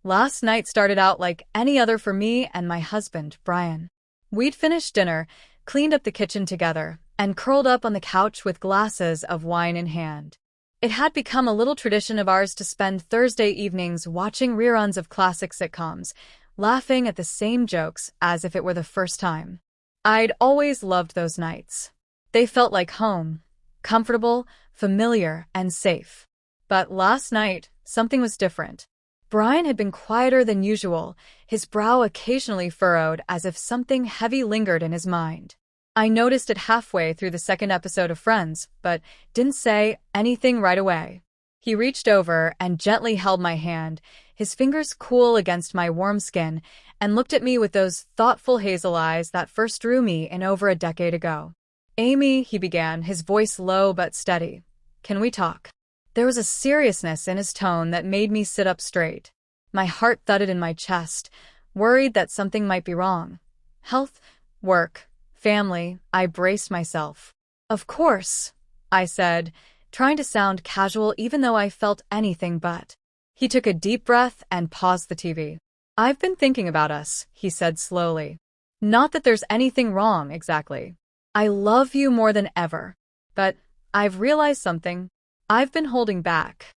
Last night started out like any other for me and my husband, Brian. We'd finished dinner, cleaned up the kitchen together, and curled up on the couch with glasses of wine in hand. It had become a little tradition of ours to spend Thursday evenings watching reruns of classic sitcoms, laughing at the same jokes as if it were the first time. I'd always loved those nights. They felt like home, comfortable, familiar, and safe. But last night, something was different. Brian had been quieter than usual, his brow occasionally furrowed as if something heavy lingered in his mind. I noticed it halfway through the second episode of Friends, but didn't say anything right away. He reached over and gently held my hand, his fingers cool against my warm skin, and looked at me with those thoughtful hazel eyes that first drew me in over a decade ago. "Amy," he began, his voice low but steady. "Can we talk?" There was a seriousness in his tone that made me sit up straight. My heart thudded in my chest, worried that something might be wrong. Health, work, family, I braced myself. "Of course," I said, trying to sound casual even though I felt anything but. He took a deep breath and paused the TV. "I've been thinking about us," he said slowly. "Not that there's anything wrong, exactly. I love you more than ever. But I've realized something. I've been holding back."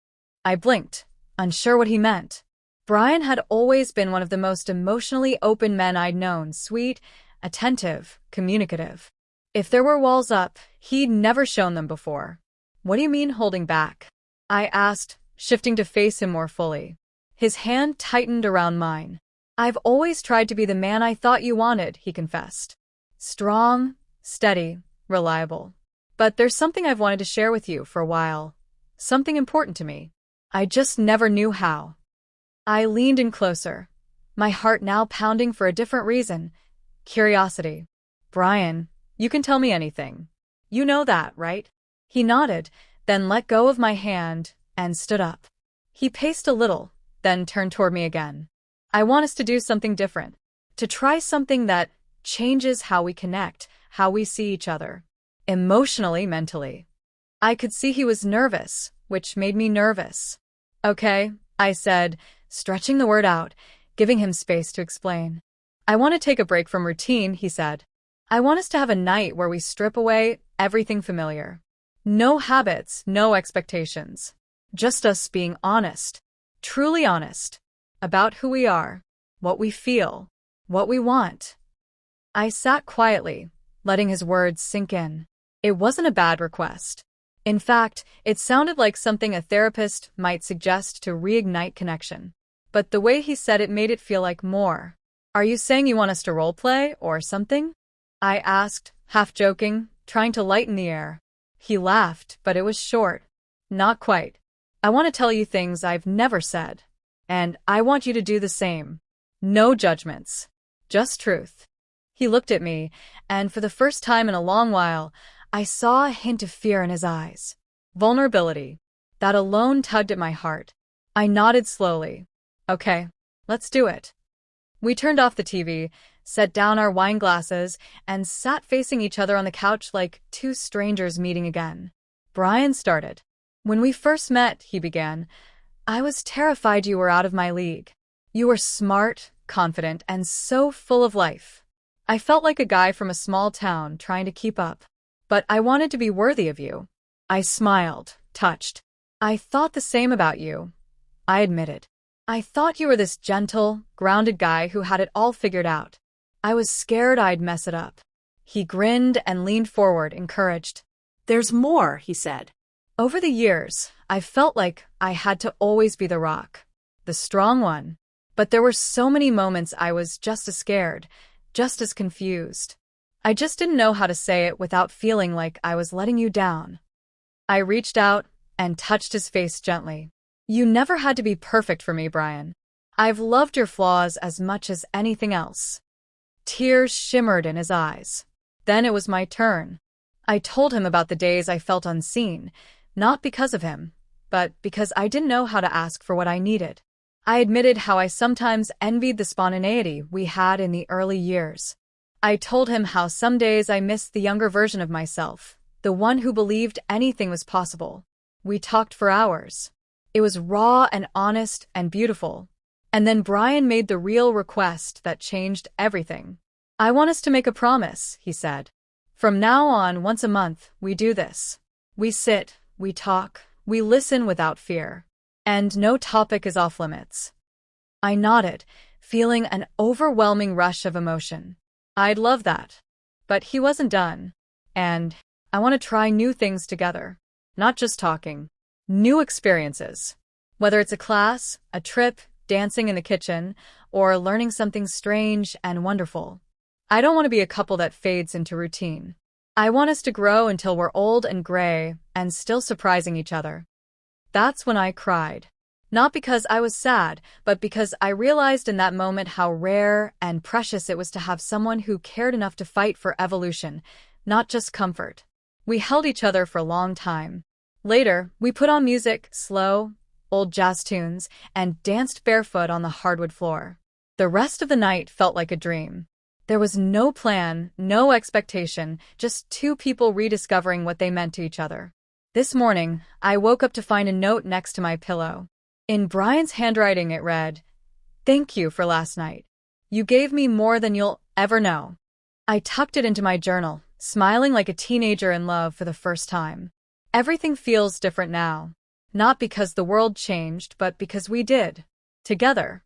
I blinked, unsure what he meant. Brian had always been one of the most emotionally open men I'd known, sweet, attentive, communicative. If there were walls up, he'd never shown them before. "What do you mean holding back?" I asked, shifting to face him more fully. His hand tightened around mine. "I've always tried to be the man I thought you wanted," he confessed. "Strong, steady, reliable. But there's something I've wanted to share with you for a while. Something important to me. I just never knew how." I leaned in closer, my heart now pounding for a different reason. Curiosity. "Brian, you can tell me anything. You know that, right?" He nodded, then let go of my hand and stood up. He paced a little, then turned toward me again. "I want us to do something different. To try something that changes how we connect, how we see each other. Emotionally, mentally." I could see he was nervous, which made me nervous. "Okay," I said, stretching the word out, giving him space to explain. "I want to take a break from routine," he said. "I want us to have a night where we strip away everything familiar. No habits, no expectations. Just us being honest, truly honest, about who we are, what we feel, what we want." I sat quietly, letting his words sink in. It wasn't a bad request. In fact, it sounded like something a therapist might suggest to reignite connection. But the way he said it made it feel like more. "Are you saying you want us to role-play, or something?" I asked, half joking, trying to lighten the air. He laughed, but it was short. "Not quite. I want to tell you things I've never said. And I want you to do the same. No judgments. Just truth." He looked at me, and for the first time in a long while, I saw a hint of fear in his eyes. Vulnerability. That alone tugged at my heart. I nodded slowly. "Okay, let's do it." We turned off the TV, set down our wine glasses, and sat facing each other on the couch like two strangers meeting again. Brian started. "When we first met," he began, "I was terrified you were out of my league. You were smart, confident, and so full of life. I felt like a guy from a small town trying to keep up. But I wanted to be worthy of you." I smiled, touched. "I thought the same about you," I admitted. "I thought you were this gentle, grounded guy who had it all figured out. I was scared I'd mess it up." He grinned and leaned forward, encouraged. "There's more," he said. "Over the years, I've felt like I had to always be the rock, the strong one. But there were so many moments I was just as scared, just as confused. I just didn't know how to say it without feeling like I was letting you down." I reached out and touched his face gently. "You never had to be perfect for me, Brian. I've loved your flaws as much as anything else." Tears shimmered in his eyes. Then it was my turn. I told him about the days I felt unseen, not because of him, but because I didn't know how to ask for what I needed. I admitted how I sometimes envied the spontaneity we had in the early years. I told him how some days I missed the younger version of myself, the one who believed anything was possible. We talked for hours. It was raw and honest and beautiful. And then Brian made the real request that changed everything. "I want us to make a promise," he said. "From now on, once a month, we do this. We sit, we talk, we listen without fear. And no topic is off limits." I nodded, feeling an overwhelming rush of emotion. I'd love that. But he wasn't done. "And I want to try new things together. Not just talking. New experiences. Whether it's a class, a trip, dancing in the kitchen, or learning something strange and wonderful. I don't want to be a couple that fades into routine. I want us to grow until we're old and gray and still surprising each other." That's when I cried. Not because I was sad, but because I realized in that moment how rare and precious it was to have someone who cared enough to fight for evolution, not just comfort. We held each other for a long time. Later, we put on music, slow, old jazz tunes, and danced barefoot on the hardwood floor. The rest of the night felt like a dream. There was no plan, no expectation, just two people rediscovering what they meant to each other. This morning, I woke up to find a note next to my pillow. In Brian's handwriting it read, "Thank you for last night. You gave me more than you'll ever know." I tucked it into my journal, smiling like a teenager in love for the first time. Everything feels different now. Not because the world changed, but because we did. Together.